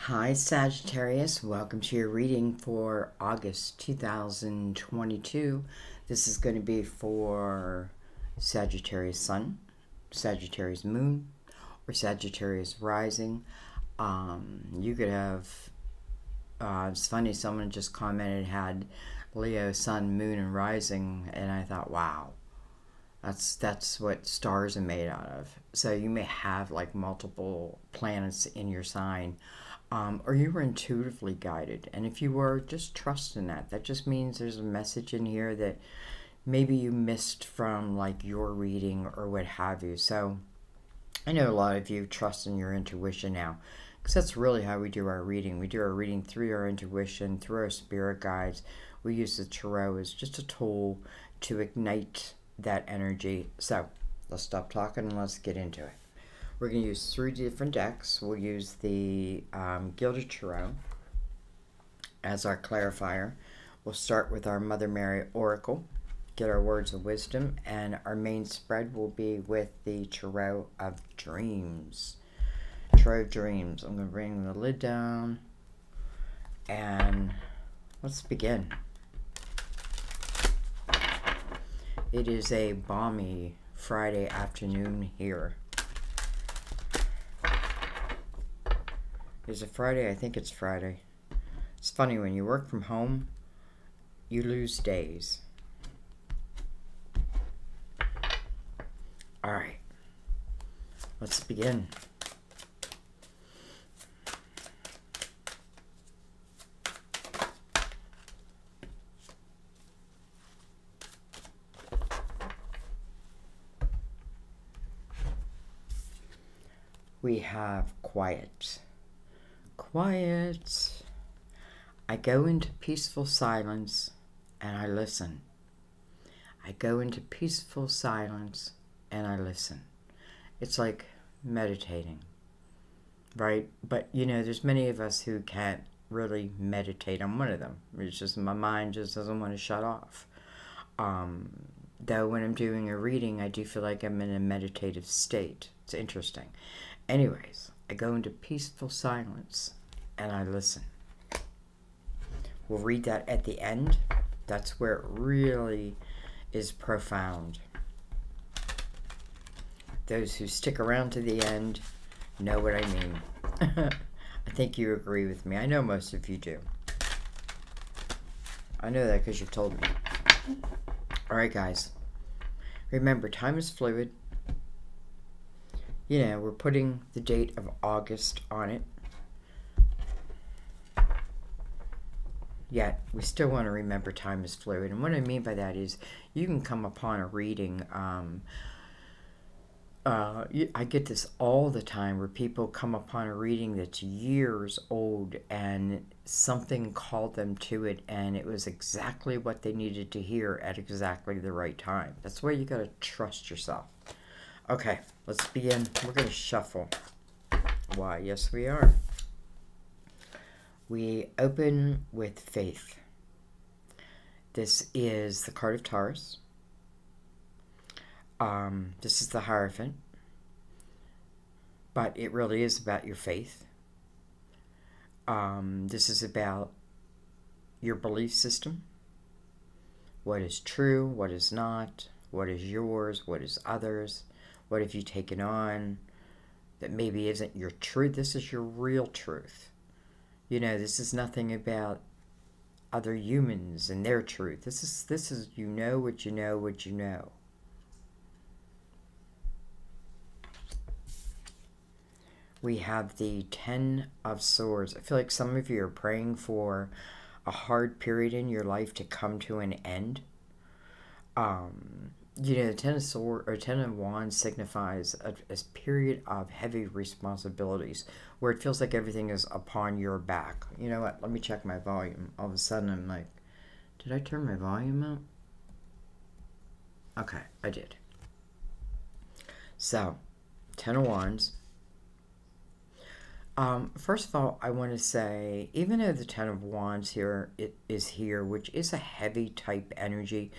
Hi Sagittarius, welcome to your reading for August 2022. This is going to be for Sagittarius Sun, Sagittarius Moon, or Sagittarius Rising. You could have, it's funny, someone just commented had Leo, Sun, Moon, and Rising, and I thought, wow. That's what stars are made out of. So you may have like multiple planets in your sign, or you were intuitively guided. And if you were, just trust in that. That just means there's a message in here that maybe you missed from like your reading or what have you. So I know a lot of you trust in your intuition now, because that's really how we do our reading. We do our reading through our intuition, through our spirit guides. We use the tarot as just a tool to ignite that energy. So let's stop talking and let's get into it. We're going to use 3 different decks. We'll use the Gilded Tarot as our clarifier. We'll start with our Mother Mary Oracle, get our words of wisdom, and our main spread will be with the Tarot of Dreams. Tarot of Dreams. I'm going to bring the lid down and let's begin. It is a balmy Friday afternoon here. Is it Friday? I think it's Friday. It's funny, when you work from home, you lose days. All right, let's begin. We have quiet. Quiet. I go into peaceful silence and I listen. I go into peaceful silence and I listen. It's like meditating, right? But you know, there's many of us who can't really meditate. I'm one of them. It's just my mind just doesn't want to shut off. Though when I'm doing a reading, I do feel like I'm in a meditative state. It's interesting. Anyways, I go into peaceful silence and I listen. We'll read that at the end. That's where it really is profound. Those who stick around to the end know what I mean. I think you agree with me. I know most of you do. I know that because you've told me. All right, guys. Remember, time is fluid. You know, we're putting the date of August on it. Yet, we still want to remember time is fluid. And what I mean by that is, you can come upon a reading. I get this all the time where people come upon a reading that's years old and something called them to it and it was exactly what they needed to hear at exactly the right time. That's where you got to trust yourself. Okay, let's begin. We're going to shuffle. Why, yes we are. We open with faith. This is the card of Taurus. This is the Hierophant. But it really is about your faith. This is about your belief system. What is true, what is not, what is yours, what is others. What have you taken on that maybe isn't your truth? This is your real truth. You know, this is nothing about other humans and their truth. This is you know what you know what you know. We have the 10 of Swords. I feel like some of you are praying for a hard period in your life to come to an end. You know, the 10 of Swords or 10 of Wands signifies a period of heavy responsibilities where it feels like everything is upon your back. You know what? Let me check my volume. All of a sudden, I'm like, did I turn my volume up? Okay, I did. So, 10 of Wands. First of all, I want to say, even though the 10 of Wands here is here, which is a heavy type energy,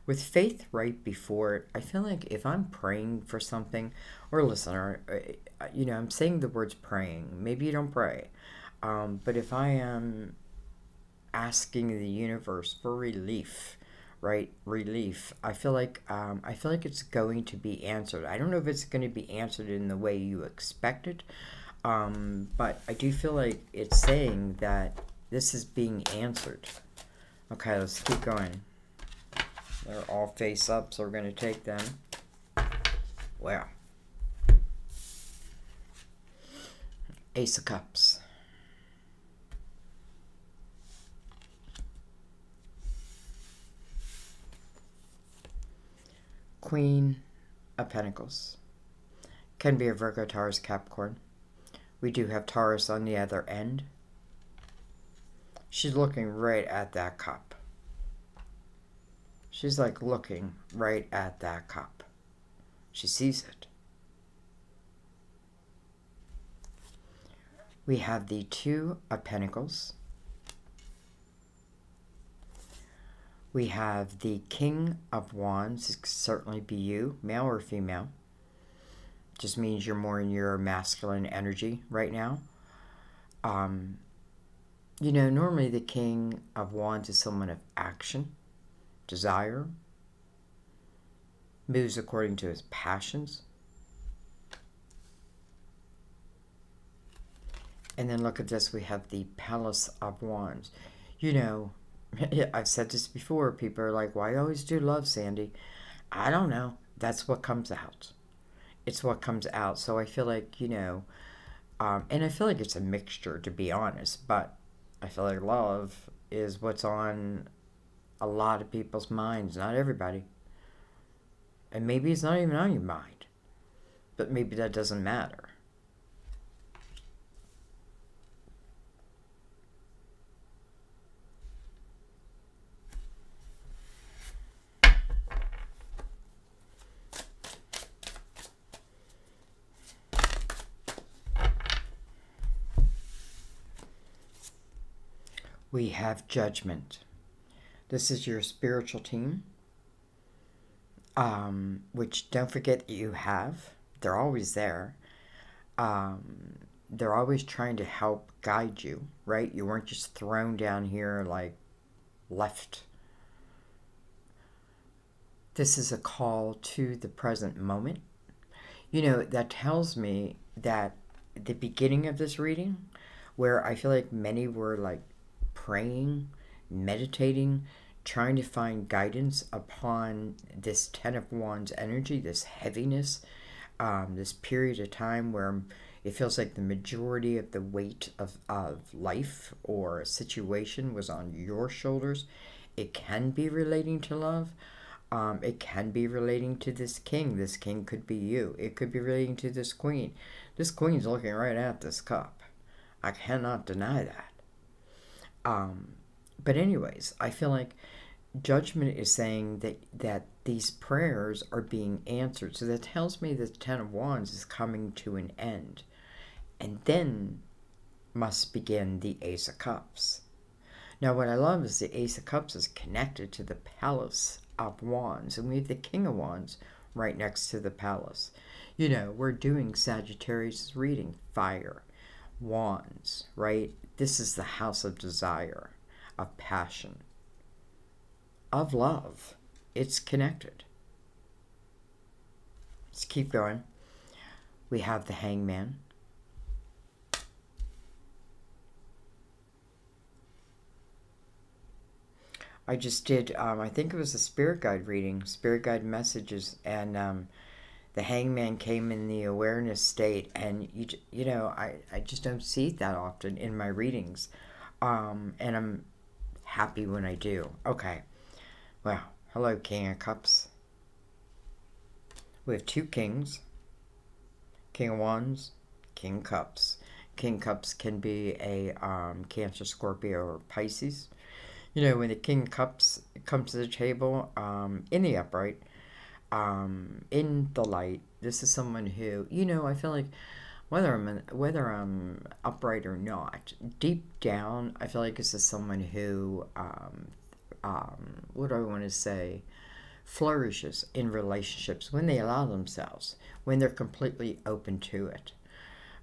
with faith right before it, I feel like if I'm praying for something, or listen, or, you know, I'm saying the words praying. Maybe you don't pray. But if I am asking the universe for relief, right? Relief. I feel like it's going to be answered. I don't know if it's going to be answered in the way you expected, but I do feel like it's saying that this is being answered. Okay, let's keep going. They're all face up, so we're going to take them. Wow. Ace of Cups. Queen of Pentacles. Can be a Virgo, Taurus, Capricorn. We do have Taurus on the other end. She's looking right at that cup. She's like looking right at that cup. She sees it. We have the Two of Pentacles. We have the King of Wands. It could certainly be you, male or female. Just means you're more in your masculine energy right now. You know, normally the King of Wands is someone of action, desire, moves according to his passions. And then look at this, we have the Palace of Wands. You know, I've said this before, people are like, why you always do love, Sandy? I don't know. That's what comes out. It's what comes out. So I feel like, you know, and I feel like it's a mixture, to be honest, but I feel like love is what's on a lot of people's minds, not everybody. And maybe it's not even on your mind, but maybe that doesn't matter. We have Judgment. This is your spiritual team, which don't forget that you have. They're always there. They're always trying to help guide you, right? You weren't just thrown down here like left. This is a call to the present moment. You know, that tells me that the beginning of this reading, where I feel like many were like praying, meditating, trying to find guidance upon this Ten of Wands energy, this heaviness, this period of time where it feels like the majority of the weight of life or a situation was on your shoulders. It can be relating to love. It can be relating to this king. This king could be you. It could be relating to this queen. This queen's looking right at this cup. I cannot deny that. But anyways, I feel like Judgment is saying that these prayers are being answered. So that tells me that the Ten of Wands is coming to an end. And then must begin the Ace of Cups. Now what I love is the Ace of Cups is connected to the Palace of Wands. And we have the King of Wands right next to the Palace. You know, we're doing Sagittarius reading. Fire. Wands, right? This is the house of desire, of passion, of love. It's connected. Let's keep going. We have the Hangman. I just did, I think it was a spirit guide reading, spirit guide messages, and the Hangman came in the awareness state, and you know, I just don't see it that often in my readings, and I'm happy when I do. Okay, well, hello, King of Cups. We have two kings, King of Wands, King of Cups. King of Cups can be a Cancer, Scorpio, or Pisces. You know, when the King of Cups comes to the table, in the upright, in the light, this is someone who, you know, I feel like whether I'm upright or not, deep down, I feel like this is someone who, what do I want to say, flourishes in relationships when they allow themselves, when they're completely open to it.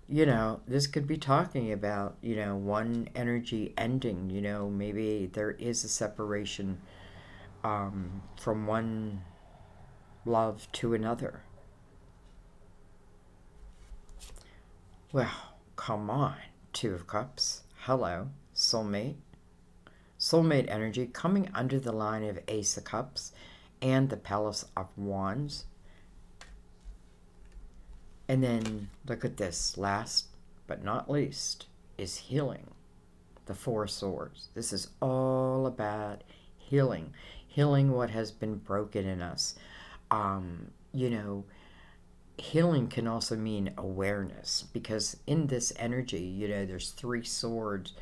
you know, this could be talking about, you know, one energy ending. You know, maybe there is a separation from one love to another. Well, come on, Two of Cups. Hello, soulmate. Soulmate energy coming under the line of Ace of Cups and the Palace of Wands. And then look at this, last but not least is healing, the Four of Swords. This is all about healing, healing what has been broken in us. You know, healing can also mean awareness, because in this energy, you know, there's three swords.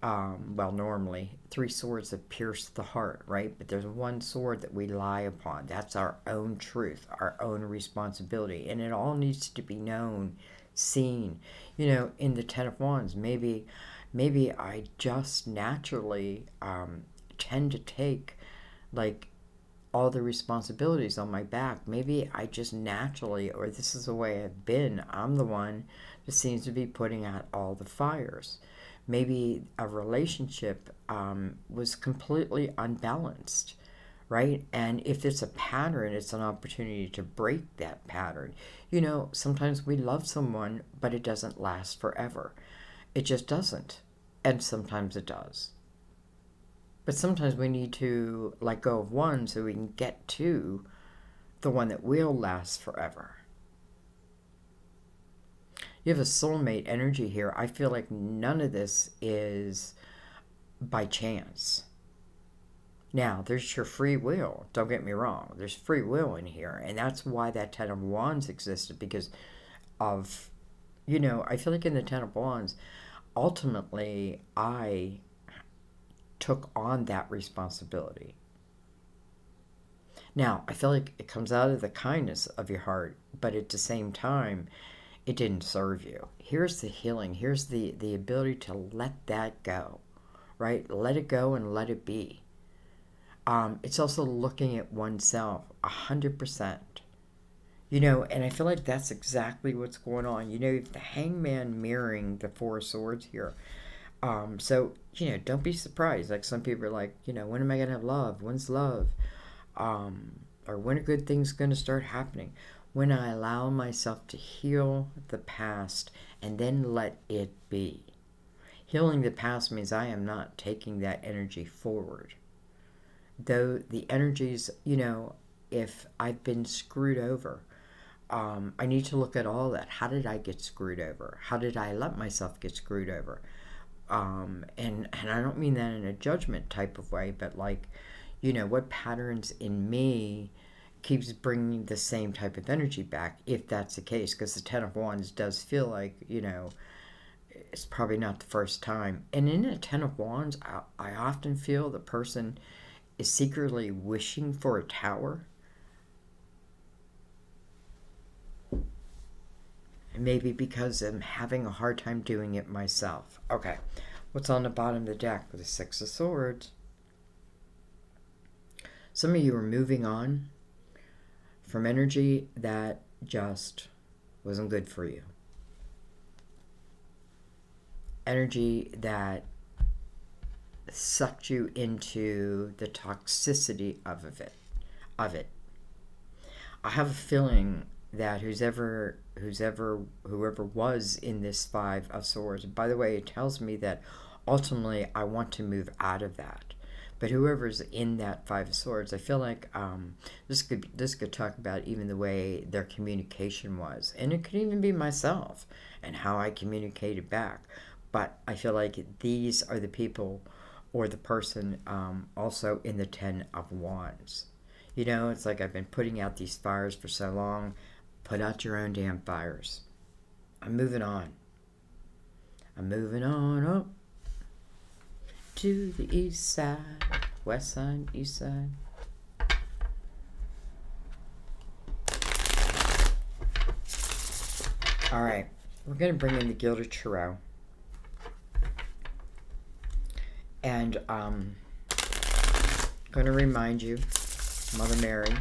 Well, normally 3 swords that pierce the heart, right? But there's one sword that we lie upon. That's our own truth, our own responsibility. And it all needs to be known, seen. You know, in the Ten of Wands, maybe I just naturally tend to take, like, all the responsibilities on my back. Maybe I just naturally, or this is the way I've been, I'm the one that seems to be putting out all the fires. Maybe a relationship was completely unbalanced, right? And if it's a pattern, it's an opportunity to break that pattern. You know, sometimes we love someone, but it doesn't last forever. It just doesn't. And sometimes it does. But sometimes we need to let go of one so we can get to the one that will last forever. You have a soulmate energy here. I feel like none of this is by chance. Now, there's your free will. Don't get me wrong. There's free will in here. And that's why that Ten of Wands existed, because of, you know, I feel like in the Ten of Wands, ultimately, I took on that responsibility. Now, I feel like it comes out of the kindness of your heart, but at the same time, it didn't serve you. Here's the healing. Here's the ability to let that go, right? Let it go and let it be. It's also looking at oneself 100%. You know, and I feel like that's exactly what's going on. You know, the Hangman mirroring the Four of Swords here. So, you know, don't be surprised. Like, some people are like, you know, when am I going to have love? When's love? Or when are good things going to start happening? When I allow myself to heal the past and then let it be. Healing the past means I am not taking that energy forward. Though the energies, you know, if I've been screwed over, I need to look at all that. How did I get screwed over? How did I let myself get screwed over? And I don't mean that in a judgment type of way, but like, you know, what patterns in me keeps bringing the same type of energy back, if that's the case, because the Ten of Wands does feel like, you know, it's probably not the first time. And in a Ten of Wands, I often feel the person is secretly wishing for a tower. And maybe because I'm having a hard time doing it myself. Okay, what's on the bottom of the deck with the Six of Swords? Some of you are moving on from energy that just wasn't good for you. Energy that sucked you into the toxicity of it. I have a feeling that whoever was in this Five of Swords, by the way, it tells me that ultimately I want to move out of that. But whoever's in that Five of Swords, I feel like this could talk about even the way their communication was. And it could even be myself and how I communicated back. But I feel like these are the people or the person also in the Ten of Wands. You know, it's like I've been putting out these fires for so long. Put out your own damn fires. I'm moving on. I'm moving on up to the east side, west side, east side. All right, we're going to bring in the Gilded Tarot. And I'm going to remind you, Mother Mary,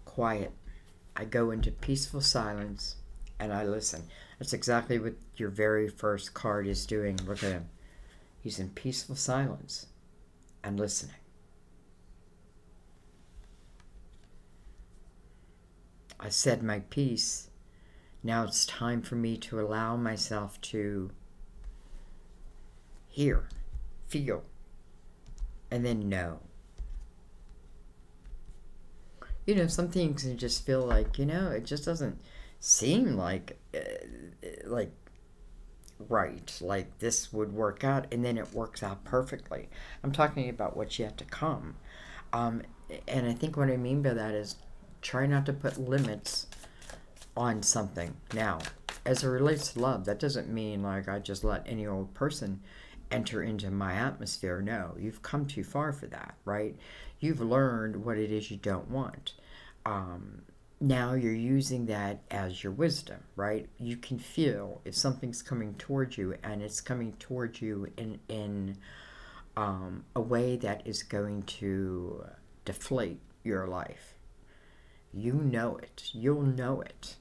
quiet. I go into peaceful silence and I listen. That's exactly what your very first card is doing. Look at him. He's in peaceful silence and listening. I said my piece. Now it's time for me to allow myself to hear, feel, and then know. You know, some things you just feel like, you know, it just doesn't seem like right, like this would work out, and then it works out perfectly. I'm talking about what's yet to come. And I think what I mean by that is try not to put limits on something. Now, as it relates to love, that doesn't mean like I just let any old person enter into my atmosphere. No, you've come too far for that, right? You've learned what it is you don't want. Now you're using that as your wisdom, right? You can feel if something's coming towards you, and it's coming towards you in a way that is going to deflate your life. You know it. You'll know it.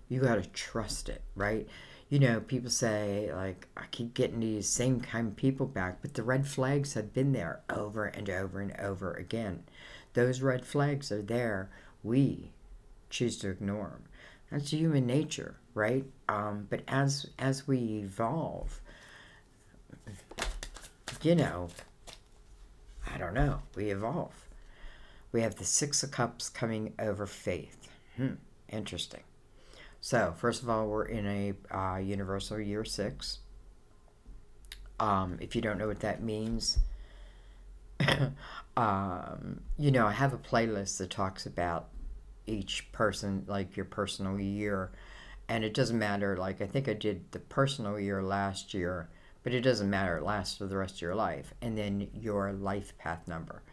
You got to trust it, right? You know, people say, like, I keep getting these same kind of people back, but the red flags have been there over and over and over again. Those red flags are there. We choose to ignore them. That's human nature, right? But as we evolve, you know, I don't know, we evolve. We have the Six of Cups coming over Faith. Interesting. So, first of all, we're in a universal year 6. If you don't know what that means, you know, I have a playlist that talks about each person, like your personal year. And it doesn't matter, like, I think I did the personal year last year, but it doesn't matter. It lasts for the rest of your life. And then your life path number.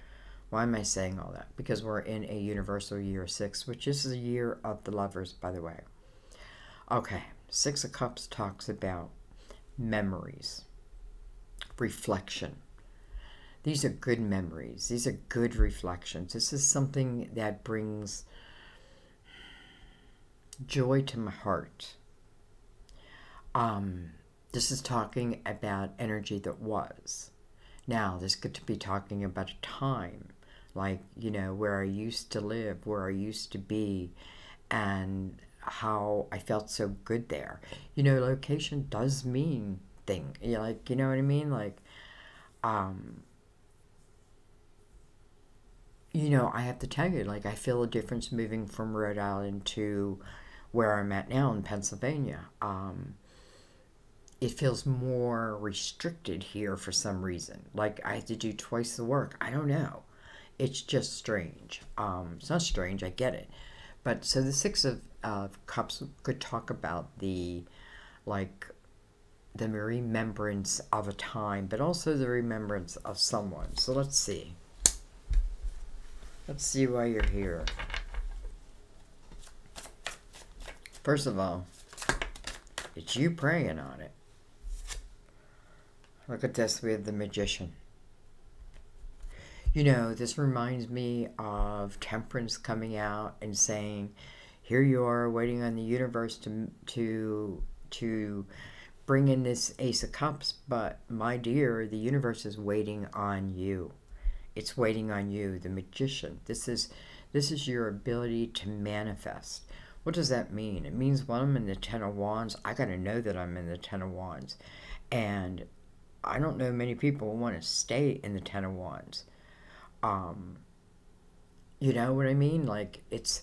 Why am I saying all that? Because we're in a universal year 6, which is the year of the lovers, by the way. Okay, Six of Cups talks about memories, reflection. These are good memories. These are good reflections. This is something that brings joy to my heart. This is talking about energy that was. Now, this could be talking about a time, like, you know, where I used to live, where I used to be, and how I felt so good there. You know, location does mean thing. Like, you know what I mean? Like, you know, I have to tell you, like, I feel a difference moving from Rhode Island to where I'm at now in Pennsylvania. It feels more restricted here for some reason. Like, I have to do twice the work. I don't know. It's just strange. It's not strange, I get it. But, so the Six of Cups could talk about the, like, the remembrance of a time, but also the remembrance of someone. So let's see. Let's see why you're here. First of all, it's you praying on it. Look at this, we have the Magician. You know, this reminds me of Temperance coming out and saying, here you are waiting on the universe to bring in this Ace of Cups, but my dear, the universe is waiting on you. It's waiting on you, the Magician. This is your ability to manifest. What does that mean? It means when I'm in the Ten of Wands, I got to know that I'm in the Ten of Wands. And I don't know many people who want to stay in the Ten of Wands. You know what I mean? Like, it's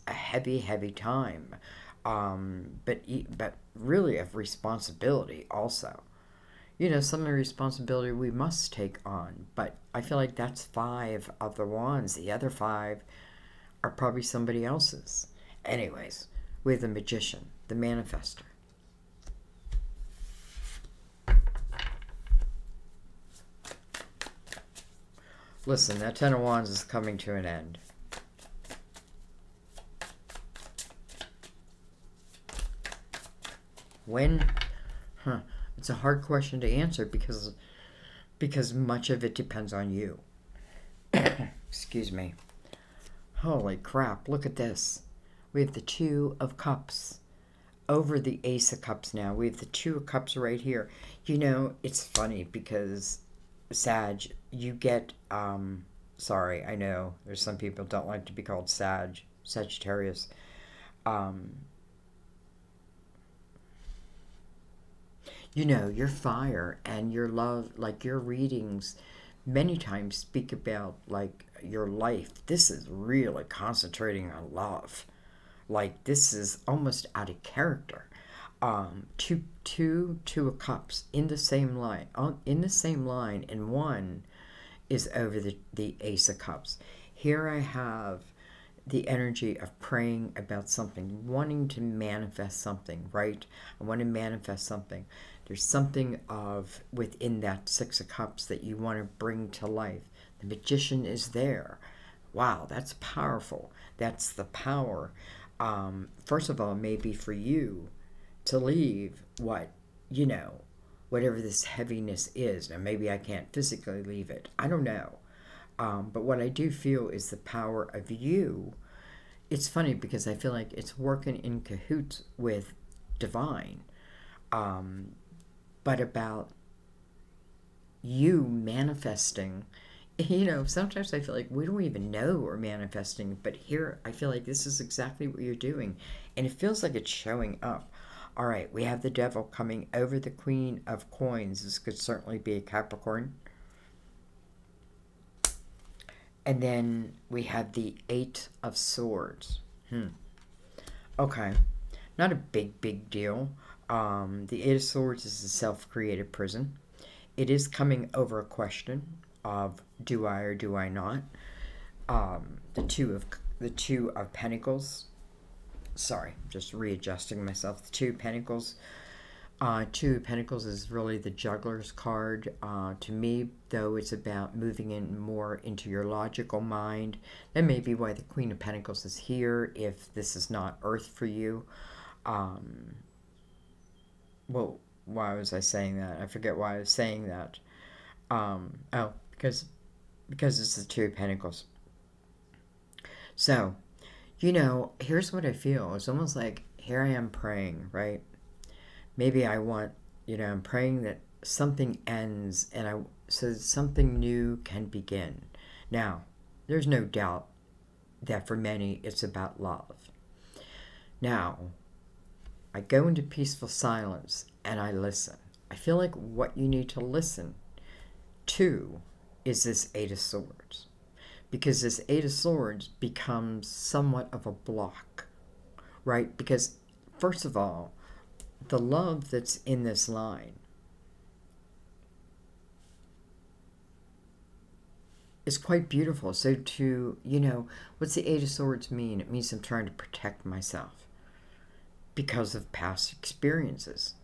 a heavy, heavy time. But really of responsibility also. You know, some of the responsibility we must take on. But I feel like that's 5 of the wands. The other 5 are probably somebody else's. Anyways, with the Magician, the manifester. Listen, that Ten of Wands is coming to an end. When? It's a hard question to answer because much of it depends on you. Excuse me. Holy crap, look at this. We have the Two of Cups. over the Ace of Cups now. We have the Two of Cups right here. You know, it's funny because, Sag, you get, sorry, I know there's some people don't like to be called Sagittarius. You know, your fire and your love, like your readings, many times speak about like your life. This is really concentrating on love. Like this is almost out of character. Two of Cups in the same line, and one is over the Ace of Cups. Here I have the energy of praying about something, wanting to manifest something, right? I want to manifest something. There's something of within that Six of Cups that you want to bring to life. The Magician is there. Wow, that's powerful. That's the power. First of all, maybe for you to leave whatever this heaviness is. Now, maybe I can't physically leave it. I don't know. But what I do feel is the power of you. It's funny because I feel like it's working in cahoots with divine. But about you manifesting, sometimes I feel like we don't even know we're manifesting, but here I feel like this is exactly what you're doing, and it feels like it's showing up. All right, we have the Devil coming over the Queen of Coins. This could certainly be a Capricorn. And then we have the Eight of Swords. Okay, not a big deal. The Eight of Swords is a self-created prison. It is coming over a question of do I or do I not. The Two of Pentacles. Sorry, just readjusting myself. The Two of Pentacles. Two of Pentacles is really the Juggler's card. To me, though, it's about moving in more into your logical mind. That may be why the Queen of Pentacles is here, if this is not Earth for you. Well, why was I saying that? I forget why I was saying that. Oh, because it's the Two of Pentacles. So, here's what I feel. It's almost like here I am praying, right? Maybe I want, I'm praying that something ends so that something new can begin. Now, there's no doubt that for many it's about love. Now, I go into peaceful silence and I listen. I feel like what you need to listen to is this Eight of Swords. Because this Eight of Swords becomes somewhat of a block, right? Because, first of all, the love that's in this line is quite beautiful. So what's the Eight of Swords mean? It means I'm trying to protect myself because of past experiences.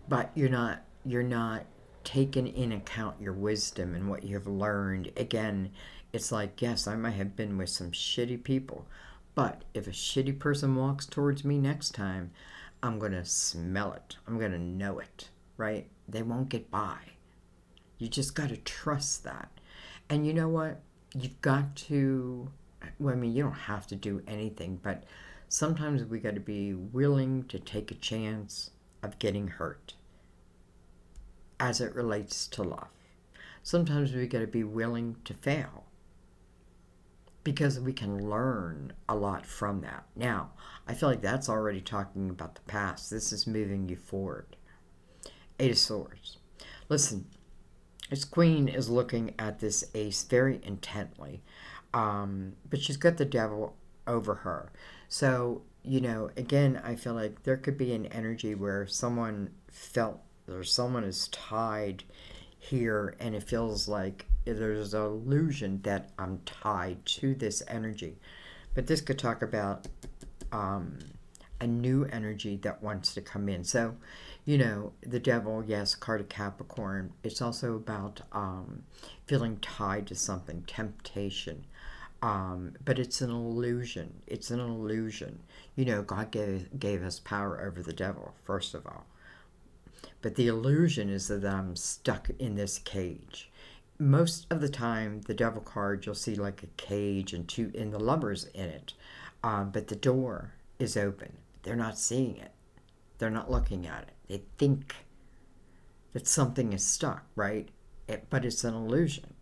But you're not taking in account your wisdom and what you have learned. Again, it's like, yes, I might have been with some shitty people, but if a shitty person walks towards me next time, I'm going to smell it. I'm going to know it, right? They won't get by. You just got to trust that. And you know what? You've got to, well, I mean, you don't have to do anything, but sometimes we got to be willing to take a chance of getting hurt as it relates to love. Sometimes we got to be willing to fail because we can learn a lot from that. Now, I feel like that's already talking about the past. This is moving you forward. Eight of Swords. Listen, this Queen is looking at this Ace very intently, but she's got the Devil over her. So, again, I feel like there could be an energy where someone felt or someone is tied here, and it feels like there's an illusion that I'm tied to this energy. But this could talk about a new energy that wants to come in. So, the Devil, yes, card of Capricorn. It's also about feeling tied to something, temptation. But it's an illusion. It's an illusion. God gave us power over the devil, first of all. But the illusion is that I'm stuck in this cage. Most of the time, the Devil card, you'll see like a cage and the Lovers in it. But the door is open. They're not seeing it. They're not looking at it. They think that something is stuck, right? But it's an illusion.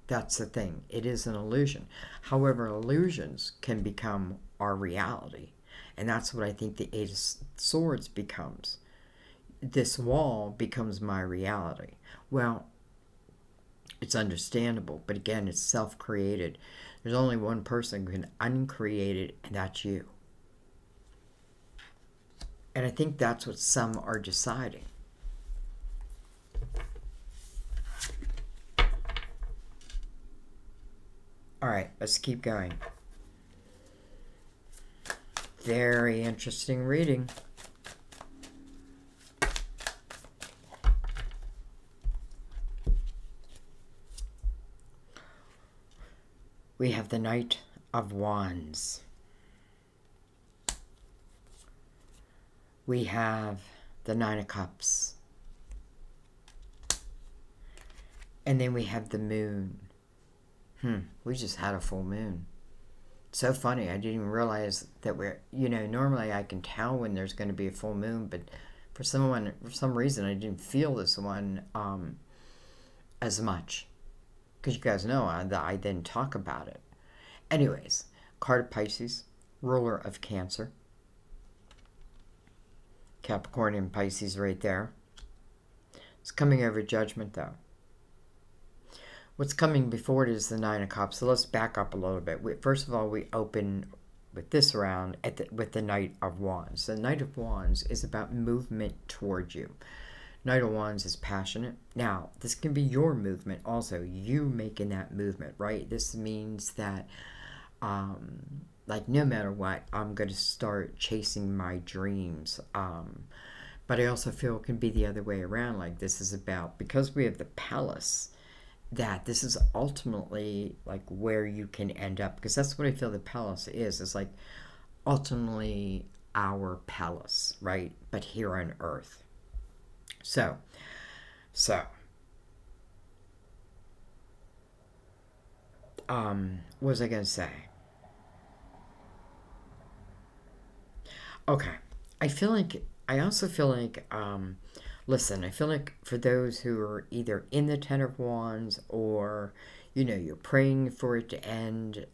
That's the thing. It is an illusion. However, illusions can become our reality. And that's what I think the Eight of Swords becomes. This wall becomes my reality. Well, it's understandable, but again, it's self-created. There's only one person who can uncreate it, and that's you. And I think that's what some are deciding. All right, let's keep going. Very interesting reading. We have the Knight of Wands. We have the Nine of Cups. And then we have the Moon. We just had a full moon. So funny. I didn't even realize that we're, normally I can tell when there's going to be a full moon, but for some reason I didn't feel this one as much. Because you guys know I then talk about it. Anyways, card of Pisces, ruler of Cancer. Capricorn and Pisces right there. It's coming over Judgment though. What's coming before it is the Nine of Cups. So let's back up a little bit. First of all, we open with this round with the Knight of Wands. The Knight of Wands is about movement towards you. Knight of Wands is passionate. Now, this can be your movement also. You making that movement, right? This means that, like, no matter what, I'm going to start chasing my dreams. But I also feel it can be the other way around. Like, this is about, because we have the Palace, that this is ultimately like where you can end up, because that's what I feel the Palace is. It's like ultimately our palace, right? But here on Earth. So what was I gonna say? Okay, I also feel like listen, I feel like for those who are either in the Ten of Wands, or, you're praying for it to end,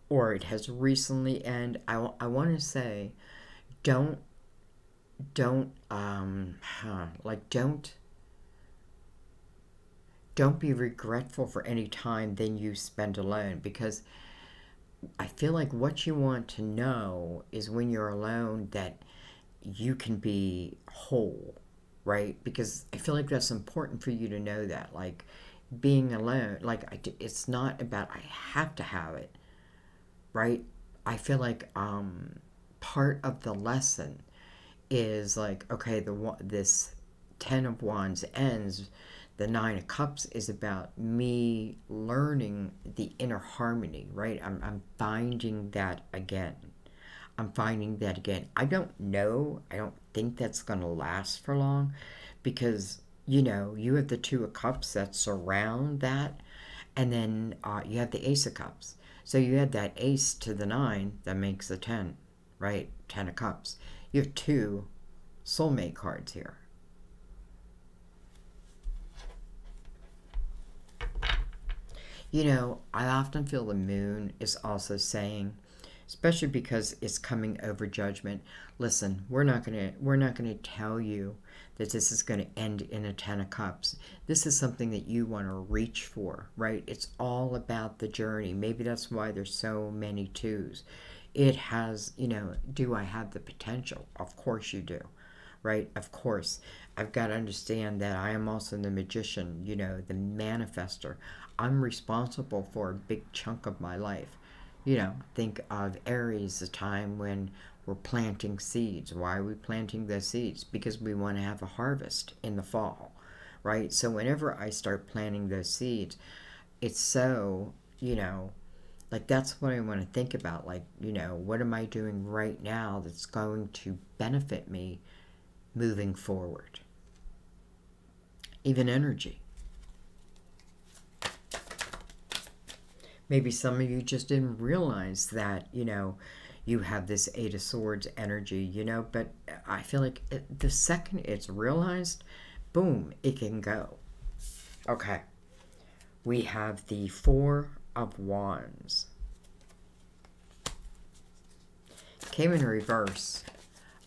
or it has recently ended, I want to say, don't be regretful for any time then you spend alone, because I feel like what you want to know is when you're alone that you can be whole. Right? Because I feel like that's important for you to know that, like, being alone, like, it's not about I have to have it, right? I feel like part of the lesson is like, okay, this Ten of Wands ends, the Nine of Cups is about me learning the inner harmony, right? I'm finding that again. I don't know. I don't think that's going to last for long, because, you have the Two of Cups that surround that. And then you have the Ace of Cups. So you add that Ace to the 9, that makes the 10, right? 10 of Cups. You have 2 soulmate cards here. I often feel the Moon is also saying, especially because it's coming over Judgment, listen, we're not gonna tell you that this is going to end in a Ten of Cups. This is something that you want to reach for, right? It's all about the journey. Maybe that's why there's so many 2s. It has, do I have the potential? Of course you do, right? Of course. I've got to understand that I am also the magician, the manifester. I'm responsible for a big chunk of my life. Think of Aries, the time when we're planting seeds. Why are we planting those seeds? Because we want to have a harvest in the fall, right? So whenever I start planting those seeds, it's so, like, that's what I want to think about. Like, what am I doing right now that's going to benefit me moving forward? Even energy. Maybe some of you just didn't realize that, you have this Eight of Swords energy, you know, but I feel like the second it's realized, boom, it can go. Okay. We have the Four of Wands. Came in reverse.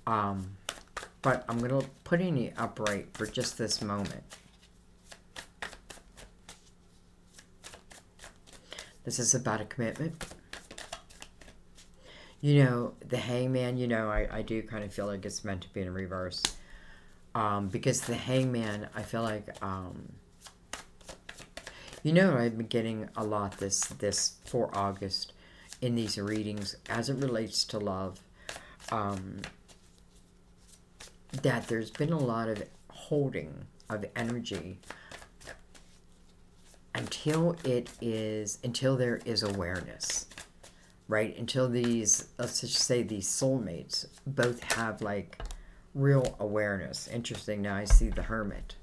But I'm going to put it upright for just this moment. This is about a commitment. You know, the Hangman, you know, I do kind of feel like it's meant to be in reverse. Because the Hangman, I feel like, you know, I've been getting a lot this for August in these readings as it relates to love. That there's been a lot of holding of energy until there is awareness, right? Until these, let's just say these soulmates both have like real awareness. Interesting. Now I see the Hermit.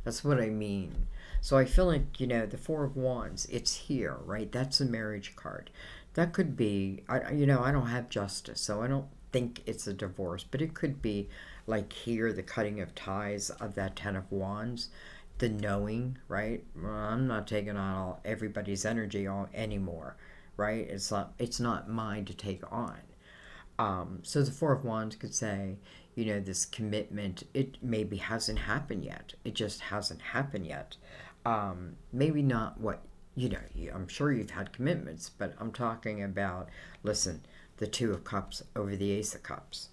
That's what I mean. So I feel like, you know, the Four of Wands, it's here, right? That's a marriage card. That could be, you know, I don't have justice, so I don't think it's a divorce, but it could be like here, the cutting of ties of that Ten of Wands, the knowing, right? Well, I'm not taking on everybody's energy anymore, right? It's not mine to take on. So the Four of Wands could say, you know, this commitment, it maybe hasn't happened yet. It just hasn't happened yet. Maybe not what, you know, I'm sure you've had commitments, but I'm talking about, listen, the Two of Cups over the Ace of Cups.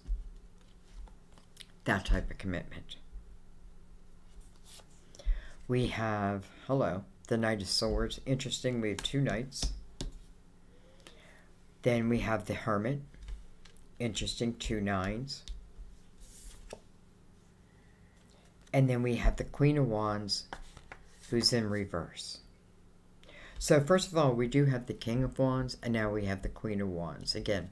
That type of commitment. We have, the Knight of Swords. Interesting, we have two Knights. Then we have the Hermit. Interesting, two Nines. And then we have the Queen of Wands, who's in reverse. So first of all, we do have the King of Wands, and now we have the Queen of Wands. Again,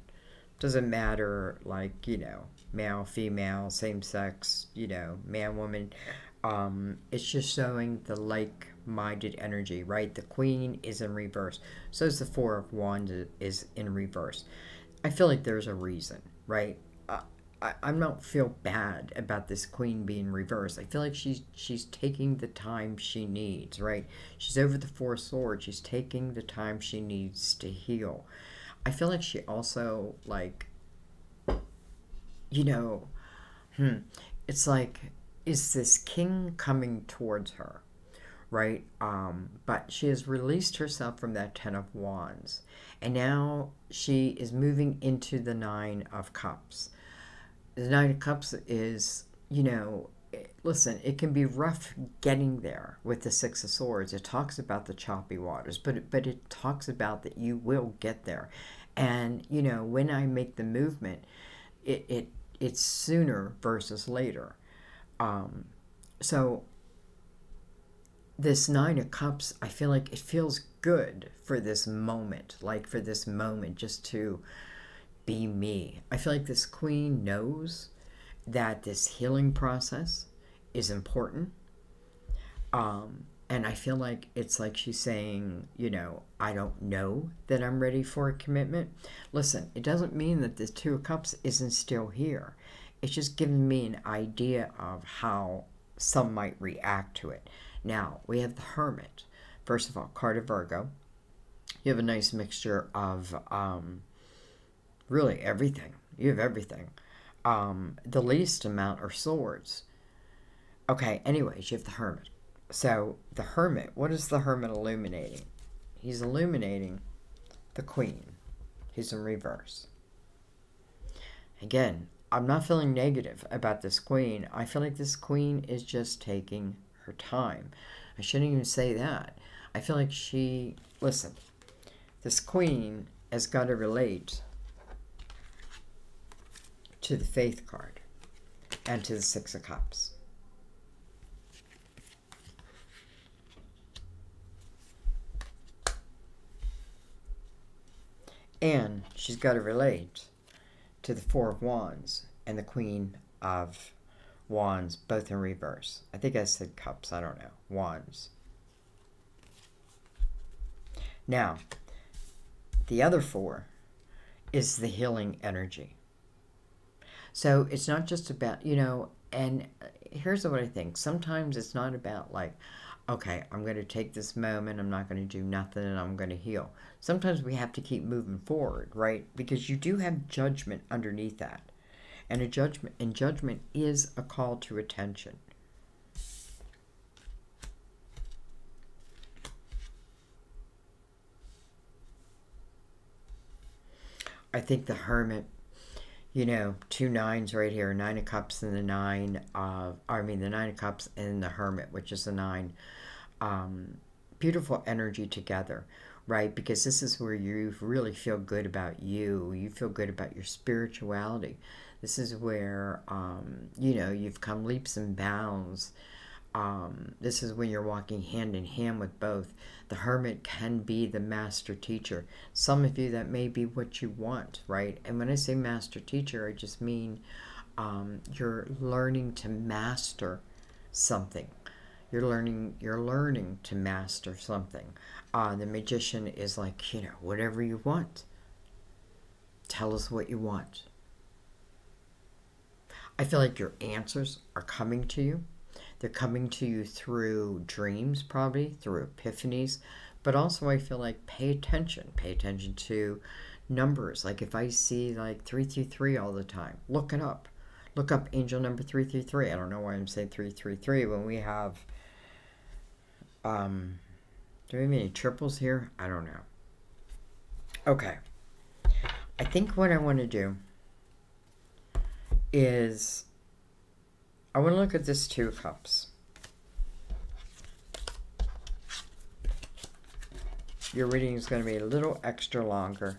doesn't matter, like, you know, male, female, same sex, you know, man, woman. It's just showing the like-minded energy, right? The Queen is in reverse. So is the Four of Wands is in reverse. I feel like there's a reason, right? I don't feel bad about this Queen being reversed. I feel like she's taking the time she needs, right? She's over the Four of Swords. She's taking the time she needs to heal. I feel like she also, like, you know, it's like, is this king coming towards her, right? But she has released herself from that Ten of Wands, and now she is moving into the Nine of Cups. The Nine of Cups is, you know, listen, it can be rough getting there with the Six of Swords. It talks about the choppy waters, but it talks about that you will get there. And, you know, when I make the movement, it's sooner versus later. So this Nine of Cups, I feel like it feels good for this moment, like for this moment just to be me. I feel like this Queen knows that this healing process is important. And I feel like it's like she's saying, you know, I don't know that I'm ready for a commitment. Listen, it doesn't mean that the Two of Cups isn't still here. It's just giving me an idea of how some might react to it. Now, we have the Hermit. First of all, card of Virgo. You have a nice mixture of really everything. You have everything. The least amount are swords. Okay, anyways, you have the Hermit. So, the Hermit, what is the Hermit illuminating? He's illuminating the Queen. He's in reverse. Again, I'm not feeling negative about this Queen. I feel like this Queen is just taking her time. I shouldn't even say that. I feel like listen, this Queen has got to relate to the Faith card and to the Six of Cups. And she's got to relate to the Four of Wands and the Queen of Wands, both in reverse. I think I said Cups, I don't know. Wands. Now, the other four is the healing energy. So it's not just about, you know, and here's what I think. Sometimes it's not about like, okay, I'm going to take this moment, I'm not going to do nothing, and I'm going to heal. Sometimes we have to keep moving forward, right? Because you do have judgment underneath that. And judgment is a call to attention. I think the Hermit, you know, 2 9s right here, 9 of Cups and the 9 of, the 9 of Cups and the Hermit, which is the 9. Beautiful energy together, right? Because this is where you really feel good about you. You feel good about your spirituality. This is where, you know, you've come leaps and bounds. This is when you're walking hand in hand with both. The Hermit can be the master teacher. Some of you, that may be what you want, right? And when I say master teacher, I just mean you're learning to master something. You're learning to master something. The Magician is like, you know, whatever you want. Tell us what you want. I feel like your answers are coming to you. They're coming to you through dreams, probably, through epiphanies. But also I feel like pay attention. Pay attention to numbers. Like if I see like 333 all the time, look it up. Look up angel number 333. I don't know why I'm saying 333 when we have... do we have any triples here? I don't know. Okay. I think what I want to do is... I want to look at this 2 of Cups. Your reading is going to be a little extra longer.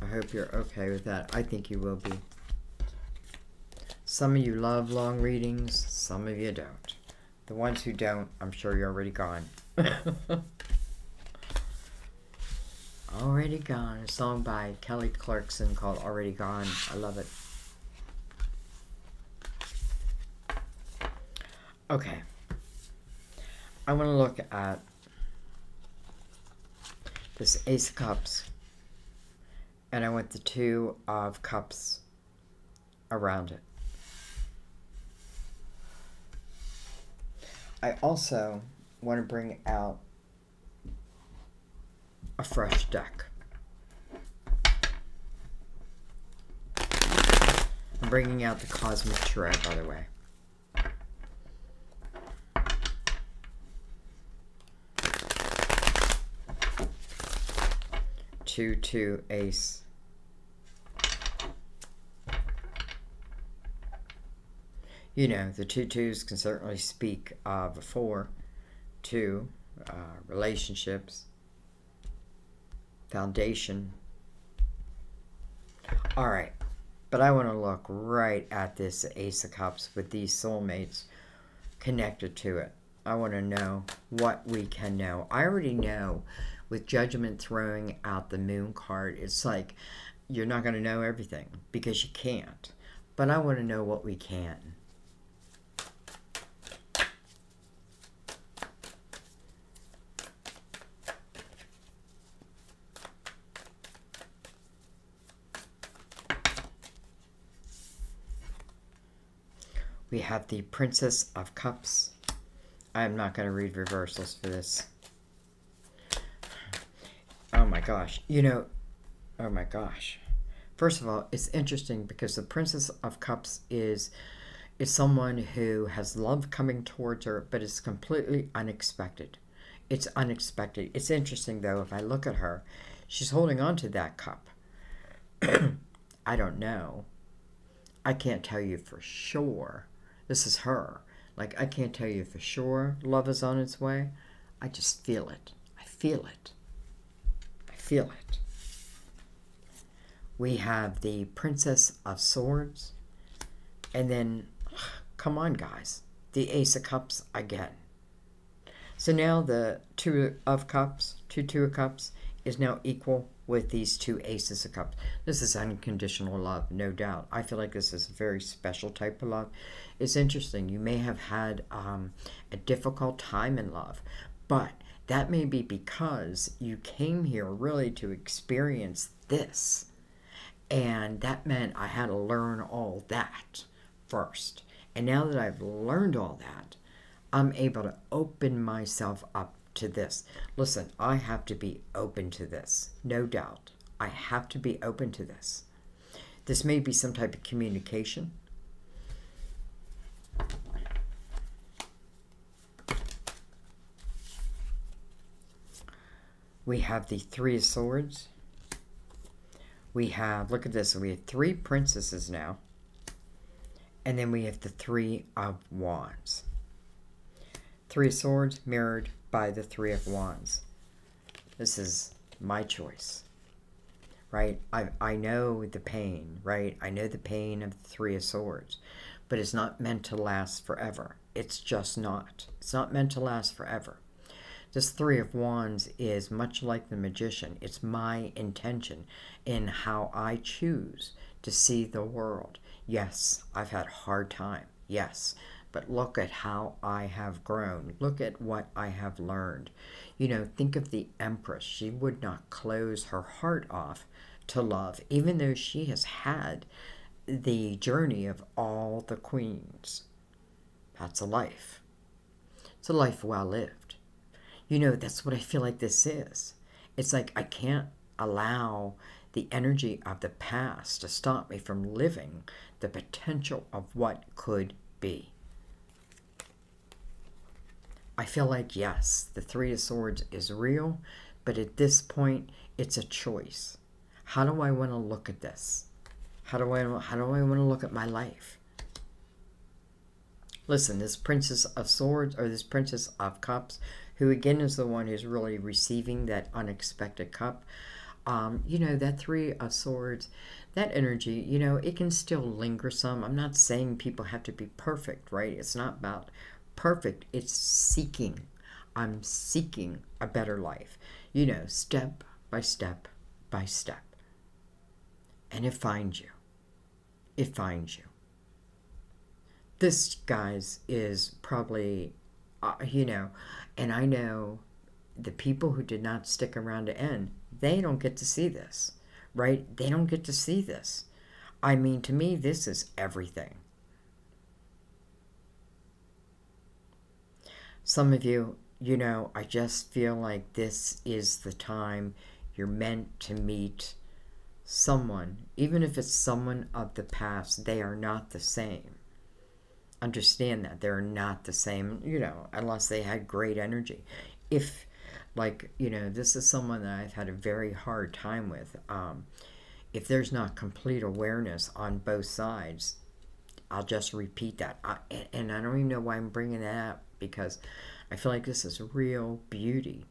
I hope you're okay with that. I think you will be. Some of you love long readings. Some of you don't. The ones who don't, I'm sure you're already gone. Already Gone. A song by Kelly Clarkson called Already Gone. I love it. Okay, I want to look at this Ace of Cups, and I want the 2 of Cups around it. I also want to bring out a fresh deck. I'm bringing out the Cosmic Tarot, by the way. 2-2 ace. You know, the 2-2s can certainly speak of a 4, 2, relationships, foundation. All right, but I want to look right at this Ace of Cups with these soulmates connected to it. I want to know what we can know. I already know with Judgment throwing out the Moon card, it's like you're not going to know everything because you can't. But I want to know what we can. We have the Princess of Cups. I'm not going to read reversals for this. Oh my gosh. You know, oh my gosh. First of all, it's interesting because the Princess of Cups is someone who has love coming towards her, but it's completely unexpected. It's unexpected. It's interesting, though, if I look at her, she's holding on to that cup. I don't know. I can't tell you for sure. This is her. Like, I can't tell you for sure love is on its way. I just feel it. I feel it. I feel it. We have the Princess of Swords. And then, come on, guys. The Ace of Cups again. So now the Two of Cups, Two of Cups, is now equal with these 2 Aces of Cups. This is unconditional love, no doubt. I feel like this is a very special type of love. It's interesting. You may have had a difficult time in love, but That may be because you came here really to experience this. And that meant I had to learn all that first. And now that I've learned all that, I'm able to open myself up to this. Listen, I have to be open to this, no doubt. I have to be open to this. This may be some type of communication. We have the Three of Swords. We have, look at this, we have 3 princesses now. And then we have the Three of Wands. 3 of Swords mirrored by the 3 of Wands. This is my choice, right? I know the pain, right? I know the pain of the 3 of Swords, but it's not meant to last forever. It's just not. It's not meant to last forever. This 3 of Wands is much like the Magician. It's my intention in how I choose to see the world. Yes, I've had a hard time. Yes, but look at how I have grown. Look at what I have learned. You know, think of the Empress. She would not close her heart off to love, even though she has had the journey of all the queens. That's a life. It's a life well lived. You know, that's what I feel like this is. It's like I can't allow the energy of the past to stop me from living the potential of what could be. I feel like, yes, the 3 of Swords is real, but at this point, it's a choice. How do I want to look at this? How do I want to look at my life? Listen, this Princess of Swords, or this Princess of Cups, who again is the one who's really receiving that unexpected cup. You know, that 3 of Swords, that energy, you know, it can still linger some. I'm not saying people have to be perfect, right? It's not about perfect. It's seeking. I'm seeking a better life. You know, step by step by step. And it finds you. It finds you. This, guys, is probably, you know, and I know the people who did not stick around to end, they don't get to see this, right? They don't get to see this. I mean, to me, this is everything. Some of you, you know, I just feel like this is the time you're meant to meet someone. Even if it's someone of the past, they are not the same. Understand that they're not the same, you know, unless they had great energy. If, like, you know, this is someone that I've had a very hard time with. If there's not complete awareness on both sides, I'll just repeat that. And I don't even know why I'm bringing that up, because I feel like this is real beauty.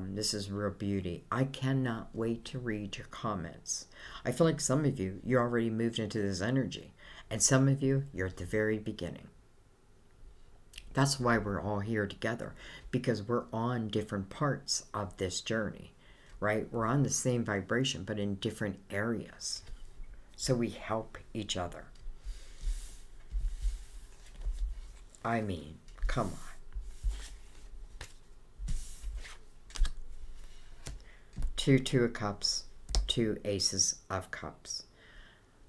This is real beauty. I cannot wait to read your comments. I feel like some of you, you're already moved into this energy. And some of you, you're at the very beginning. That's why we're all here together, because we're on different parts of this journey, right? We're on the same vibration, but in different areas. So we help each other. I mean, come on. 2 Two of Cups, 2 Aces of Cups.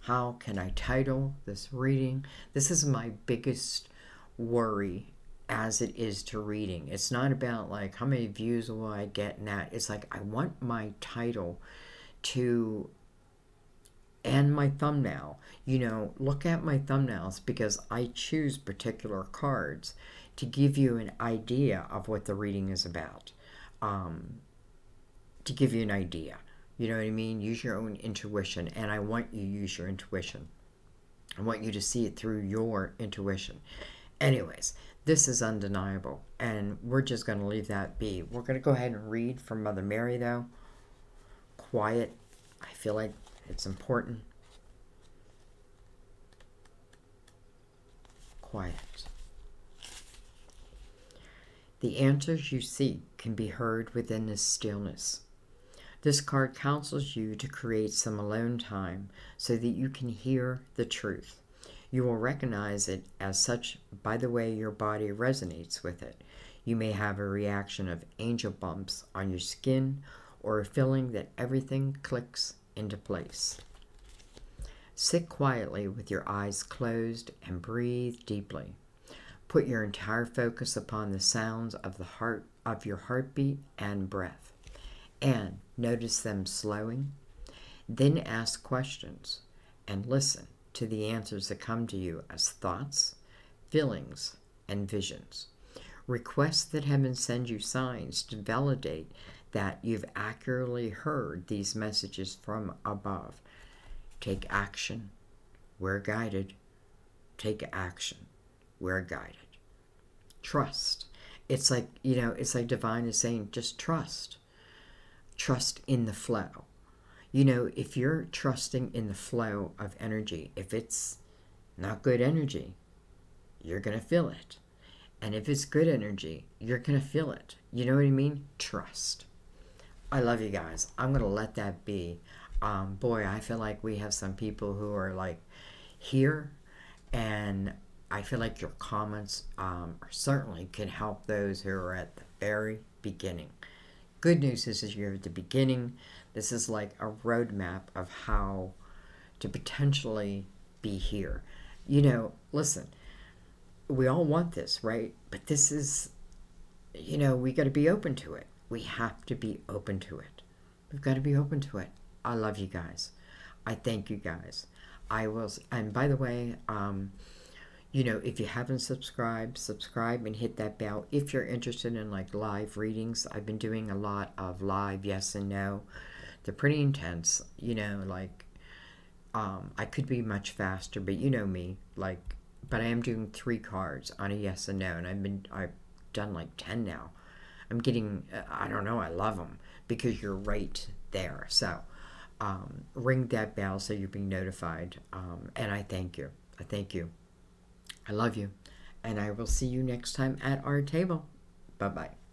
How can I title this reading? This is my biggest worry as it is to reading. It's not about like how many views will I get in that. It's like I want my title to, and my thumbnail, you know, look at my thumbnails, because I choose particular cards to give you an idea of what the reading is about. To give you an idea. You know what I mean? Use your own intuition, and I want you to use your intuition. I want you to see it through your intuition. Anyways, this is undeniable, and we're just going to leave that be. We're going to go ahead and read from Mother Mary, though. Quiet. I feel like it's important. Quiet. The answers you seek can be heard within this stillness. This card counsels you to create some alone time so that you can hear the truth. You will recognize it as such by the way your body resonates with it. You may have a reaction of angel bumps on your skin or a feeling that everything clicks into place. Sit quietly with your eyes closed and breathe deeply. Put your entire focus upon the sounds of your heartbeat and breath, and notice them slowing. Then ask questions and listen to the answers that come to you as thoughts, feelings, and visions. Request that heaven send you signs to validate that you've accurately heard these messages from above. Take action. We're guided. Take action. We're guided. Trust. It's like, it's like divine is saying, just trust. Trust in the flow. If you're trusting in the flow of energy, if it's not good energy, you're going to feel it. And if it's good energy, you're going to feel it. You know what I mean? Trust. I love you guys. I'm going to let that be. Boy, I feel like we have some people who are like here, and I feel like your comments certainly can help those who are at the very beginning. Good news is you're at the beginning. This is like a roadmap of how to potentially be here. Listen, we all want this, right? But this is, we got to be open to it. We have to be open to it. We've got to be open to it. I love you guys. I thank you guys. And by the way, if you haven't subscribed, subscribe and hit that bell. If you're interested in like live readings, I've been doing a lot of live yes and no. They're pretty intense, I could be much faster, but you know me, but I am doing 3 cards on a yes and no, and I've done like 10 now. I'm getting, I don't know, I love them because you're right there. So ring that bell so you're being notified. And I thank you. I thank you. I love you. And I will see you next time at our table. Bye-bye.